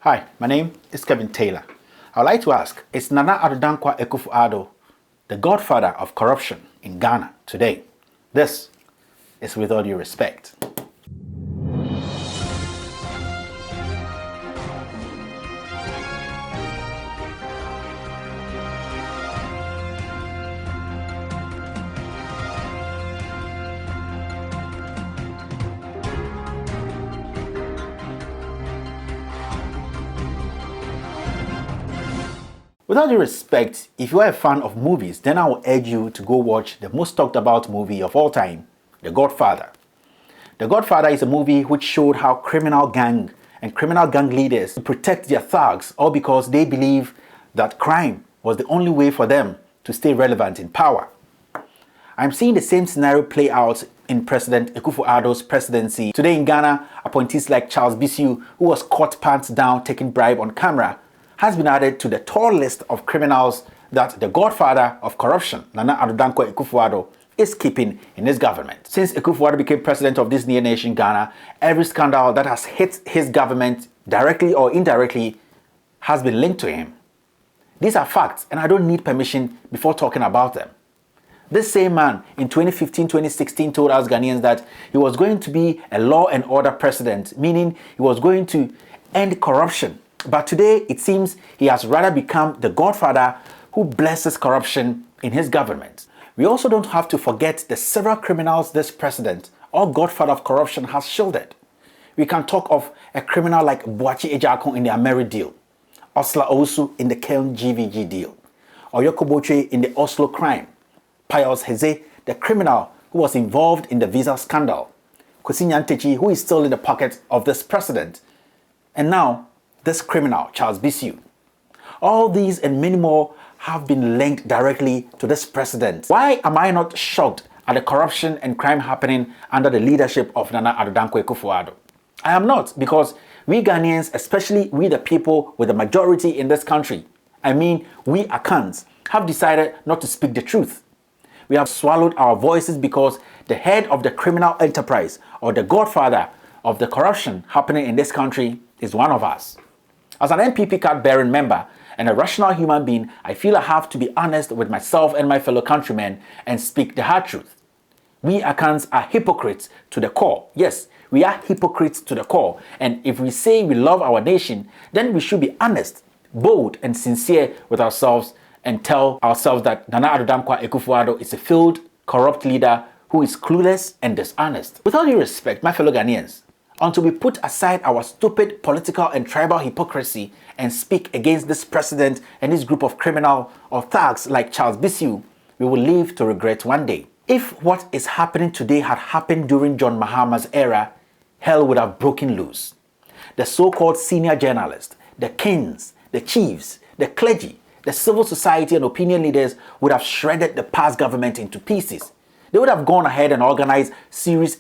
Hi, my name is Kevin Taylor. I would like to ask, is Nana Addo Akuffo Addo the godfather of corruption in Ghana today? This is With All Due Respect. With all due respect, if you are a fan of movies, then I will urge you to go watch the most talked about movie of all time, The Godfather. The Godfather is a movie which showed how criminal gang leaders protect their thugs, all because they believe that crime was the only way for them to stay relevant in power. I'm seeing the same scenario play out in President Akuffo Addo's presidency. Today in Ghana, appointees like Charles Bissau, who was caught pants down taking bribe on camera, has been added to the tall list of criminals that the godfather of corruption, Nana Addo Akuffo Addo, is keeping in his government. Since Akuffo Addo became president of this near nation, Ghana, every scandal that has hit his government directly or indirectly has been linked to him. These are facts, and I don't need permission before talking about them. This same man in 2015-2016 told us Ghanaians that he was going to be a law and order president, meaning he was going to end corruption. But today, it seems he has rather become the godfather who blesses corruption in his government. We also don't have to forget the several criminals this president or godfather of corruption has shielded. We can talk of a criminal like Boachi Ejakon in the Ameri deal, Osla Owusu in the Kelm GVG deal, Oyoko Boche in the Oslo crime, Pius Heze, the criminal who was involved in the visa scandal, Kwesi Nyantakyi, who is still in the pocket of this president, and now this criminal, Charles Bissau. All these and many more have been linked directly to this president. Why am I not shocked at the corruption and crime happening under the leadership of Nana Addo Akuffo Addo? I am not, because we Ghanaians, especially we the people with the majority in this country, I mean we Akans, have decided not to speak the truth. We have swallowed our voices because the head of the criminal enterprise or the godfather of the corruption happening in this country is one of us. As an MPP card-bearing member and a rational human being, I feel I have to be honest with myself and my fellow countrymen and speak the hard truth. We Akans are hypocrites to the core. Yes, we are hypocrites to the core. And if we say we love our nation, then we should be honest, bold, and sincere with ourselves and tell ourselves that Nana Addo Akuffo Addo is a failed, corrupt leader who is clueless and dishonest. With all due respect, my fellow Ghanaians, until we put aside our stupid political and tribal hypocrisy and speak against this president and this group of criminal or thugs like Charles Bissau, we will live to regret one day. If what is happening today had happened during John Mahama's era, hell would have broken loose. The so-called senior journalists, the kings, the chiefs, the clergy, the civil society and opinion leaders would have shredded the past government into pieces. They would have gone ahead and organized series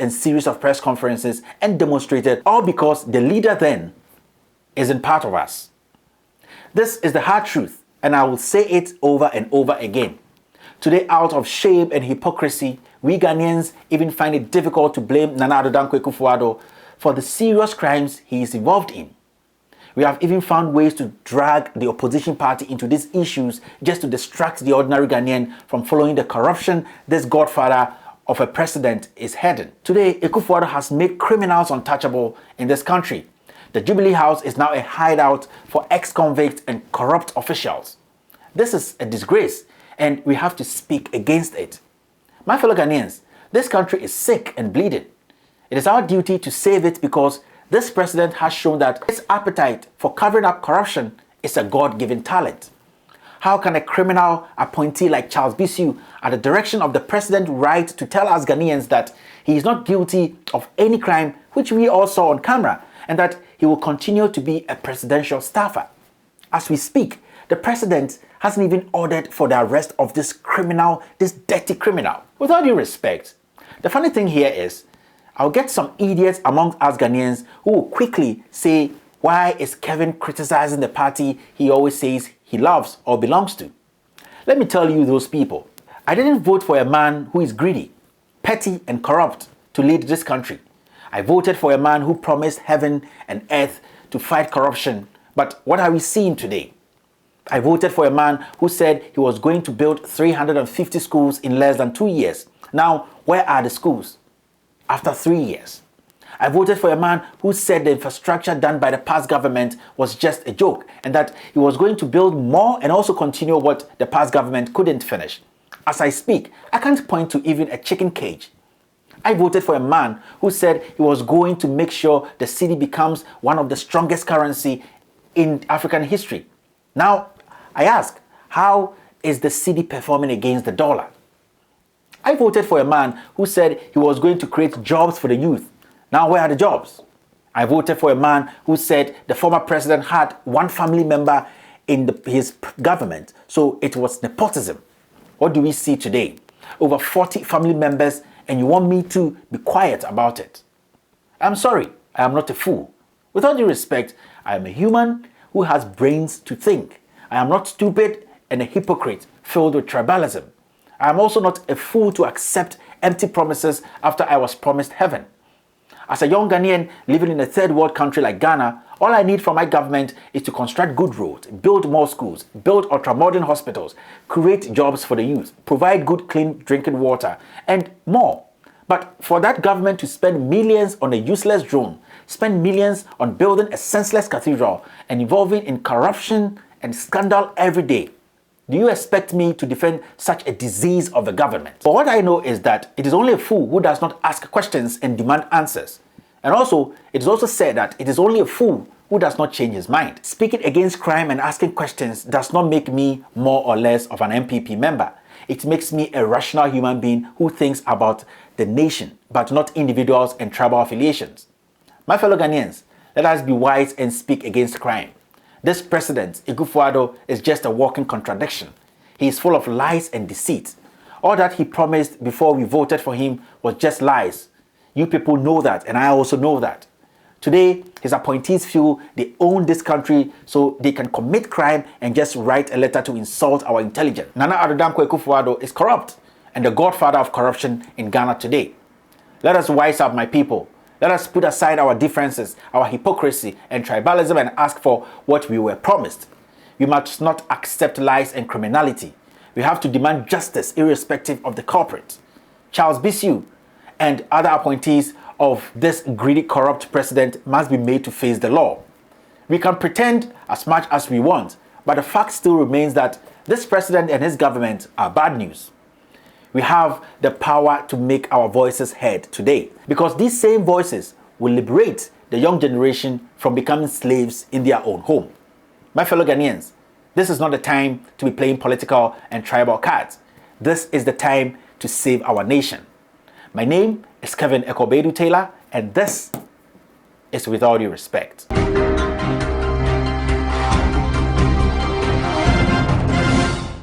of press conferences and demonstrated, all because the leader then isn't part of us. This is the hard truth, and I will say it over and over again. Today, out of shame and hypocrisy, we Ghanaians even find it difficult to blame Nana Addo Akuffo Addo for the serious crimes he is involved in. We have even found ways to drag the opposition party into these issues just to distract the ordinary Ghanaian from following the corruption this godfather of a president is heading. Today, Akuffo Addo has made criminals untouchable in this country. The Jubilee House is now a hideout for ex-convicts and corrupt officials. This is a disgrace, and we have to speak against it. My fellow Ghanaians, this country is sick and bleeding. It is our duty to save it because this president has shown that his appetite for covering up corruption is a God-given talent. How can a criminal appointee like Charles Bissau, at the direction of the president, write to tell us Ghanaians that he is not guilty of any crime which we all saw on camera, and that he will continue to be a presidential staffer? As we speak, the president hasn't even ordered for the arrest of this criminal, this dirty criminal. With all due respect, the funny thing here is, I'll get some idiots among us Ghanaians who will quickly say, why is Kevin criticizing the party he always says he loves or belongs to? Let me tell you those people. I didn't vote for a man who is greedy, petty and corrupt to lead this country. I voted for a man who promised heaven and earth to fight corruption But what are we seeing today? I voted for a man who said he was going to build 350 schools in less than 2 years. Now, where are the schools? After 3 years. I voted for a man who said the infrastructure done by the past government was just a joke and that he was going to build more and also continue what the past government couldn't finish. As I speak, I can't point to even a chicken cage. I voted for a man who said he was going to make sure the cedi becomes one of the strongest currency in African history. Now, I ask, how is the cedi performing against the dollar? I voted for a man who said he was going to create jobs for the youth. Now, where are the jobs? I voted for a man who said the former president had one family member in his government, so it was nepotism. What do we see today? Over 40 family members, and you want me to be quiet about it? I'm sorry, I am not a fool. With all due respect, I am a human who has brains to think. I am not stupid and a hypocrite filled with tribalism. I am also not a fool to accept empty promises after I was promised heaven. As a young Ghanaian living in a third world country like Ghana, all I need from my government is to construct good roads, build more schools, build ultra-modern hospitals, create jobs for the youth, provide good clean drinking water, and more. But for that government to spend millions on a useless drone, spend millions on building a senseless cathedral, and involving in corruption and scandal every day, do you expect me to defend such a disease of the government? But what I know is that it is only a fool who does not ask questions and demand answers. And also, it is also said that it is only a fool who does not change his mind. Speaking against crime and asking questions does not make me more or less of an MPP member. It makes me a rational human being who thinks about the nation, but not individuals and tribal affiliations. My fellow Ghanaians, let us be wise and speak against crime. This president, Akuffo Addo, is just a walking contradiction. He is full of lies and deceit. All that he promised before we voted for him was just lies. You people know that, and I also know that. Today, his appointees feel they own this country, so they can commit crime and just write a letter to insult our intelligence. Nana Addo Dankwa Akuffo Addo is corrupt and the godfather of corruption in Ghana today. Let us wise up, my people. Let us put aside our differences, our hypocrisy and tribalism and ask for what we were promised. We must not accept lies and criminality. We have to demand justice irrespective of the culprit. Charles Bissau and other appointees of this greedy, corrupt president must be made to face the law. We can pretend as much as we want, but the fact still remains that this president and his government are bad news. We have the power to make our voices heard today, because these same voices will liberate the young generation from becoming slaves in their own home. My fellow Ghanaians, this is not the time to be playing political and tribal cards. This is the time to save our nation. My name is Kevin Ekobedu Taylor, and this is With All Due Respect.